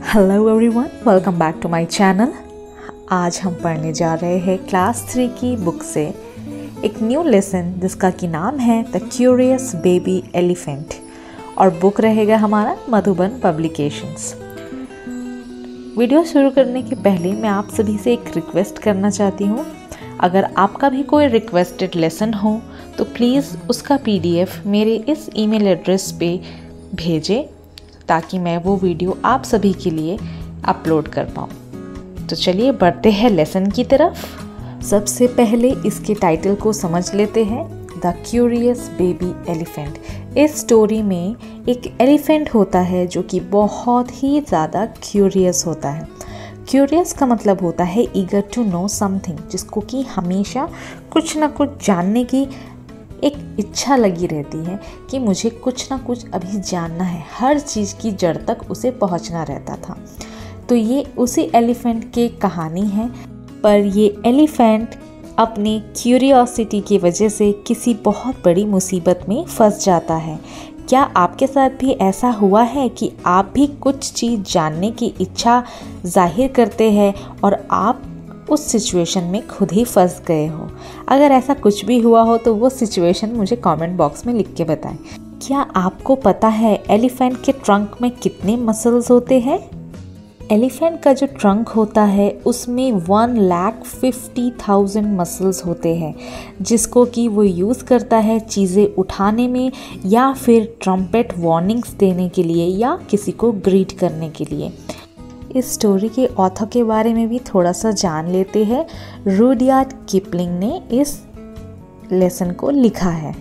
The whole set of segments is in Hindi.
Hello everyone, welcome back to my channel. आज हम पढ़ने जा रहे हैं क्लास 3 की बुक से एक न्यू लेसन जिसका कि नाम है द क्यूरियस बेबी एलिफेंट और बुक रहेगा हमारा मधुबन पब्लिकेशंस। वीडियो शुरू करने के पहले मैं आप सभी से एक रिक्वेस्ट करना चाहती हूँ। अगर आपका भी कोई रिक्वेस्टेड लेसन हो तो प्लीज़ उसका PDF मेरे इस ईमेल एड्रेस पे भेजें ताकि मैं वो वीडियो आप सभी के लिए अपलोड कर पाऊँ। तो चलिए बढ़ते हैं लेसन की तरफ। सबसे पहले इसके टाइटल को समझ लेते हैं, द क्यूरियस बेबी एलिफेंट। इस स्टोरी में एक एलिफेंट होता है जो कि बहुत ही ज़्यादा क्यूरियस होता है। क्यूरियस का मतलब होता है ईगर टू नो समथिंग, जिसको कि हमेशा कुछ ना कुछ जानने की एक इच्छा लगी रहती है कि मुझे कुछ ना कुछ अभी जानना है। हर चीज़ की जड़ तक उसे पहुंचना रहता था। तो ये उसी एलिफेंट की कहानी है, पर ये एलिफेंट अपनी क्यूरियोसिटी की वजह से किसी बहुत बड़ी मुसीबत में फंस जाता है। क्या आपके साथ भी ऐसा हुआ है कि आप भी कुछ चीज़ जानने की इच्छा जाहिर करते हैं और आप उस सिचुएशन में खुद ही फंस गए हो? अगर ऐसा कुछ भी हुआ हो तो वो सिचुएशन मुझे कमेंट बॉक्स में लिख के बताएं। क्या आपको पता है एलिफेंट के ट्रंक में कितने मसल्स होते हैं? एलिफेंट का जो ट्रंक होता है उसमें 1,50,000 मसल्स होते हैं, जिसको कि वो यूज़ करता है चीज़ें उठाने में या फिर ट्रम्पेट वार्निंग्स देने के लिए या किसी को ग्रीट करने के लिए। इस स्टोरी के ऑथर के बारे में भी थोड़ा सा जान लेते हैं। रुडयार्ड किपलिंग ने इस लेसन को लिखा है।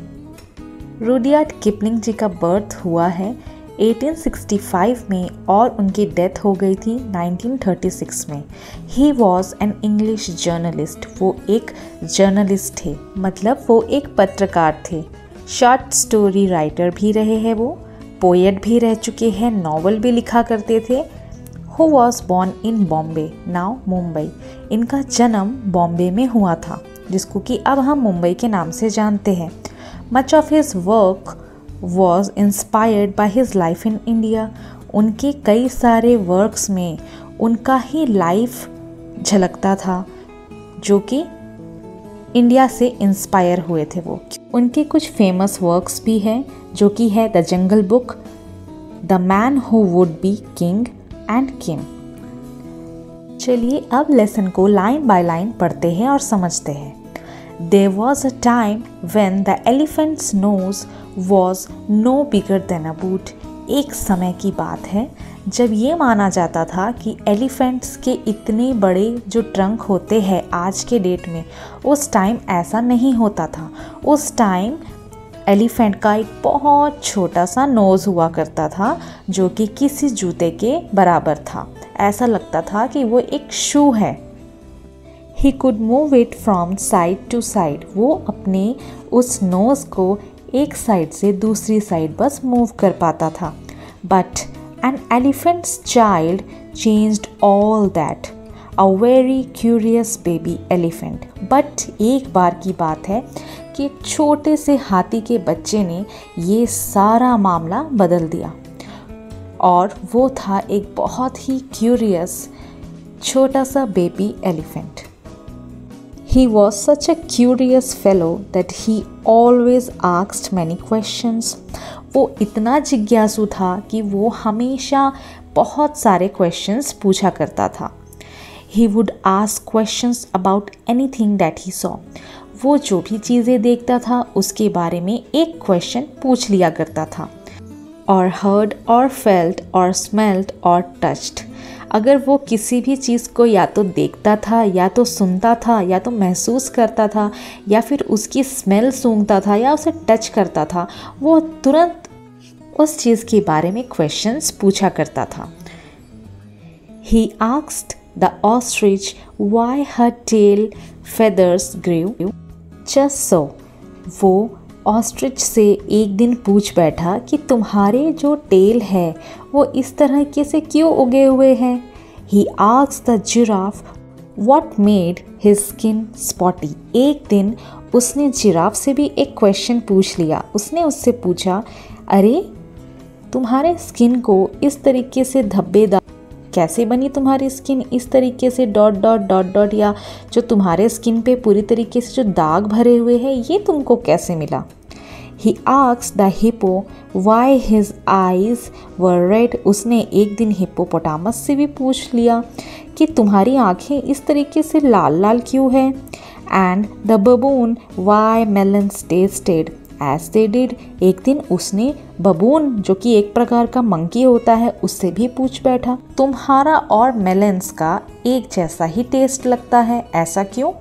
रुडयार्ड किपलिंग जी का बर्थ हुआ है 1865 में और उनकी डेथ हो गई थी 1936 में। He was an English journalist. वो एक जर्नलिस्ट थे, मतलब वो एक पत्रकार थे। शॉर्ट स्टोरी राइटर भी रहे हैं, वो पोएट भी रह चुके हैं, नॉवल भी लिखा करते थे। Who was born in Bombay, now Mumbai. इनका जन्म बॉम्बे में हुआ था, जिसको कि अब हम मुंबई के नाम से जानते हैं। Much of his work was inspired by his life in India। उनके कई सारे वर्क्स में उनका ही लाइफ झलकता था, जो कि इंडिया से इंस्पायर हुए थे वो। उनके कुछ फेमस वर्क्स भी हैं, जो कि है the Jungle Book, the Man Who Would Be King and Kim. चलिए अब लेसन को लाइन बाय लाइन पढ़ते हैं और समझते हैं। There was a time when the elephant's nose was no bigger than a boot। एक समय की बात है जब ये माना जाता था कि एलिफेंट्स के इतने बड़े जो ट्रंक होते हैं आज के डेट में, उस टाइम ऐसा नहीं होता था। उस टाइम एलिफेंट का एक बहुत छोटा सा नोज़ हुआ करता था, जो कि किसी जूते के बराबर था। ऐसा लगता था कि वो एक शू है। He could move it from side to side। वो अपने उस नोज़ को एक साइड से दूसरी साइड बस मूव कर पाता था। But an elephant's child changed all that। A very curious baby elephant। But एक बार की बात है कि एक छोटे से हाथी के बच्चे ने ये सारा मामला बदल दिया, और वो था एक बहुत ही क्यूरियस छोटा सा baby elephant. He was such a curious fellow that he always asked many questions। वो इतना जिज्ञासु था कि वो हमेशा बहुत सारे क्वेश्चंस पूछा करता था। He would ask questions about anything that he saw। वो जो भी चीज़ें देखता था उसके बारे में एक क्वेश्चन पूछ लिया करता था। और heard और felt और smelled और touched। अगर वो किसी भी चीज़ को या तो देखता था या तो सुनता था या तो महसूस करता था या फिर उसकी स्मेल सूंघता था या उसे टच करता था, वो तुरंत उस चीज़ के बारे में क्वेश्चंस पूछा करता था। He asked the ostrich why her tail feathers grew just so। वो ऑस्ट्रिच से एक दिन पूछ बैठा कि तुम्हारे जो टेल है वो इस तरह के से क्यों उगे हुए हैं। He asked the giraffe what made his skin spotty। एक दिन उसने जिराफ से भी एक क्वेश्चन पूछ लिया। उसने उससे पूछा, अरे तुम्हारे स्किन को इस तरीके से धब्बेदार कैसे बनी तुम्हारी स्किन इस तरीके से डॉट डॉट डॉट डॉट, या जो तुम्हारे स्किन पे पूरी तरीके से जो दाग भरे हुए हैं ये तुमको कैसे मिला? He asked the hippo why his eyes were red. उसने एक दिन हिप्पोपोटामस से भी पूछ लिया कि तुम्हारी आँखें इस तरीके से लाल लाल क्यों है? And the baboon why melons tasted as they did. एक दिन उसने बबून, जो कि एक प्रकार का मंकी होता है, उससे भी पूछ बैठा तुम्हारा और मेलन्स का एक जैसा ही टेस्ट लगता है, ऐसा क्यों?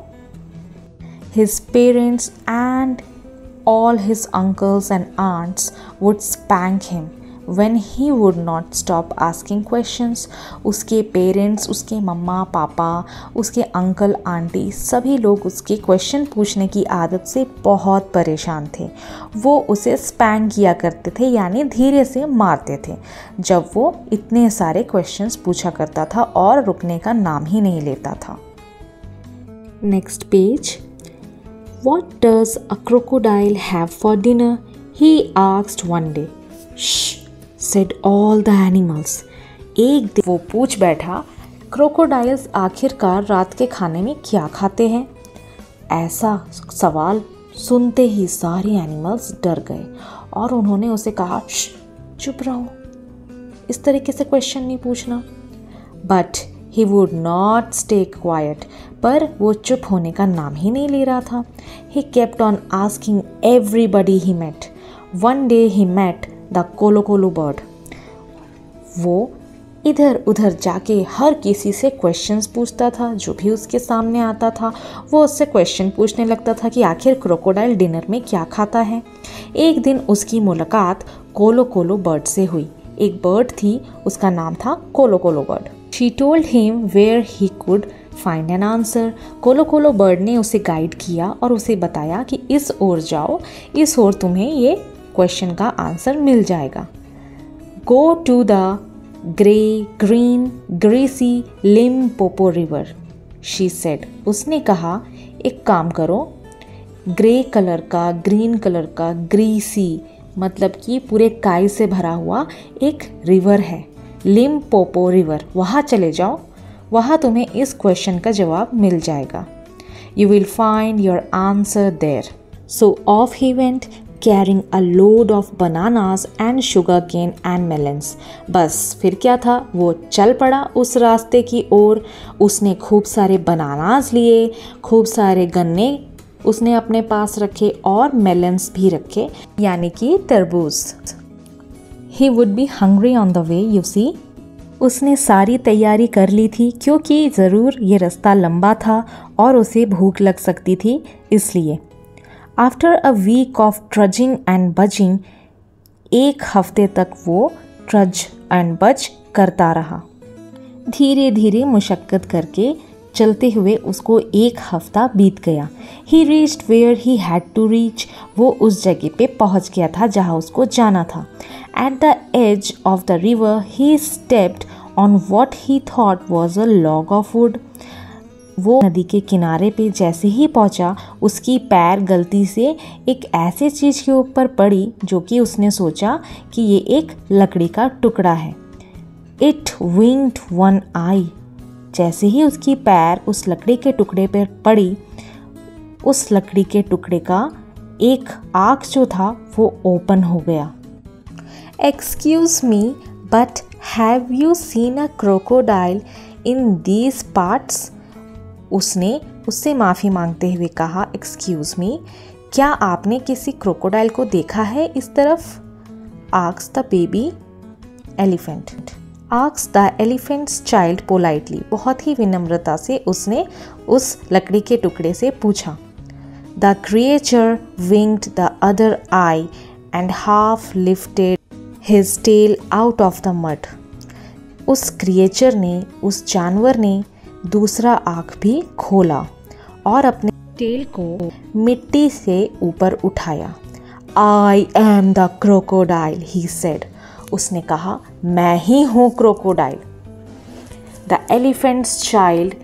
His parents and all his uncles and aunts would spank him when he would not stop asking questions. उसके पेरेंट्स, उसके मम्मा पापा, उसके अंकल आंटी सभी लोग उसके क्वेश्चन पूछने की आदत से बहुत परेशान थे। वो उसे स्पैंक किया करते थे, यानी धीरे से मारते थे, जब वो इतने सारे क्वेश्चंस पूछा करता था और रुकने का नाम ही नहीं लेता था। Next page. What does a crocodile have for dinner? He asked one day. Shh, said all the animals. एक दिन वो पूछ बैठा, क्रोकोडाइल्स आखिरकार रात के खाने में क्या खाते हैं? ऐसा सवाल सुनते ही सारे एनिमल्स डर गए और उन्होंने उसे कहा, चुप रहो, इस तरीके से क्वेश्चन नहीं पूछना। But he would not stay quiet. पर वो चुप होने का नाम ही नहीं ले रहा था। He kept on asking everybody he met. One day he met the Kolo Kolo bird. वो इधर उधर जाके हर किसी से क्वेश्चंस पूछता था, जो भी उसके सामने आता था वो उससे क्वेश्चन पूछने लगता था कि आखिर क्रोकोडाइल डिनर में क्या खाता है। एक दिन उसकी मुलाकात कोलो कोलो बर्ड से हुई। एक बर्ड थी, उसका नाम था कोलो कोलो bird. She told him where he could find an answer. कोलो कोलो बर्ड ने उसे गाइड किया और उसे बताया कि इस ओर जाओ, इस ओर तुम्हें ये क्वेश्चन का आंसर मिल जाएगा। Go to the grey, green, greasy Limpopo river, she said. उसने कहा एक काम करो, ग्रे कलर का, ग्रीन कलर का, ग्रीसी मतलब कि पूरे काई से भरा हुआ एक रिवर है, लिम्पोपो रिवर, वहाँ चले जाओ, वहाँ तुम्हें इस क्वेश्चन का जवाब मिल जाएगा। You will find your answer there. So off he went, carrying a load of bananas and sugarcane and melons. बस फिर क्या था, वो चल पड़ा उस रास्ते की ओर। उसने खूब सारे बनानास लिए, खूब सारे गन्ने उसने अपने पास रखे और मेलन्स भी रखे, यानी कि तरबूज। He would be hungry on the way, you see. उसने सारी तैयारी कर ली थी क्योंकि ज़रूर ये रास्ता लंबा था और उसे भूख लग सकती थी, इसलिए। After a week of trudging and budging, एक हफ्ते तक वो ट्रज एंड बज करता रहा। धीरे धीरे मुशक्क़त करके चलते हुए उसको एक हफ्ता बीत गया। He reached where he had to reach. वो उस जगह पे पहुंच गया था जहां उसको जाना था। At the edge of the river, he stepped on what he thought was a log of wood. वो नदी के किनारे पे जैसे ही पहुंचा, उसकी पैर गलती से एक ऐसे चीज़ के ऊपर पड़ी जो कि उसने सोचा कि ये एक लकड़ी का टुकड़ा है। It winked one eye. जैसे ही उसकी पैर उस लकड़ी के टुकड़े पर पड़ी, उस लकड़ी के टुकड़े का एक आँख जो था वो ओपन हो गया। Excuse me, but have you seen a crocodile in these parts? उसने उससे माफ़ी मांगते हुए कहा, Excuse me, क्या आपने किसी क्रोकोडाइल को देखा है इस तरफ? Asked the baby elephant. Asked the elephant's child politely. बहुत ही विनम्रता से उसने उस लकड़ी के टुकड़े से पूछा। The creature winked the other eye and half lifted his tail out of the mud. उस क्रिएचर ने, उस जानवर ने दूसरा आँख भी खोला और अपने टेल को मिट्टी से ऊपर उठाया। I am the crocodile, he said. उसने कहा, मैं ही हूँ crocodile. The elephant's child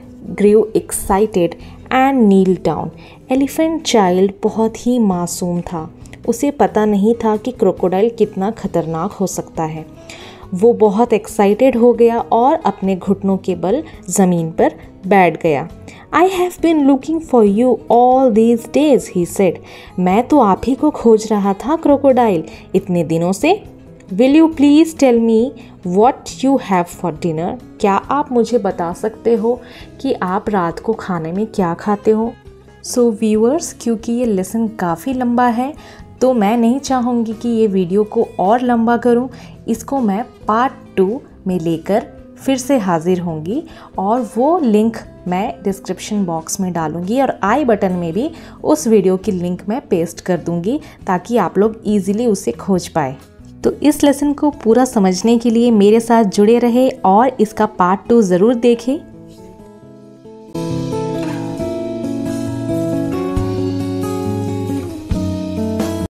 grew excited and kneeled down. Elephant child बहुत ही मासूम था, उसे पता नहीं था कि क्रोकोडाइल कितना खतरनाक हो सकता है। वो बहुत एक्साइटेड हो गया और अपने घुटनों के बल ज़मीन पर बैठ गया। I have been looking for you all these days, he said. मैं तो आप ही को खोज रहा था क्रोकोडाइल, इतने दिनों से। Will you please tell me what you have for dinner? क्या आप मुझे बता सकते हो कि आप रात को खाने में क्या खाते हो? सो व्यूअर्स, क्योंकि ये लेसन काफ़ी लंबा है तो मैं नहीं चाहूँगी कि ये वीडियो को और लंबा करूँ। इसको मैं पार्ट 2 में लेकर फिर से हाजिर होंगी और वो लिंक मैं डिस्क्रिप्शन बॉक्स में डालूंगी और आई बटन में भी उस वीडियो की लिंक मैं पेस्ट कर दूंगी ताकि आप लोग इजीली उसे खोज पाए। तो इस लेसन को पूरा समझने के लिए मेरे साथ जुड़े रहे और इसका पार्ट 2 ज़रूर देखें।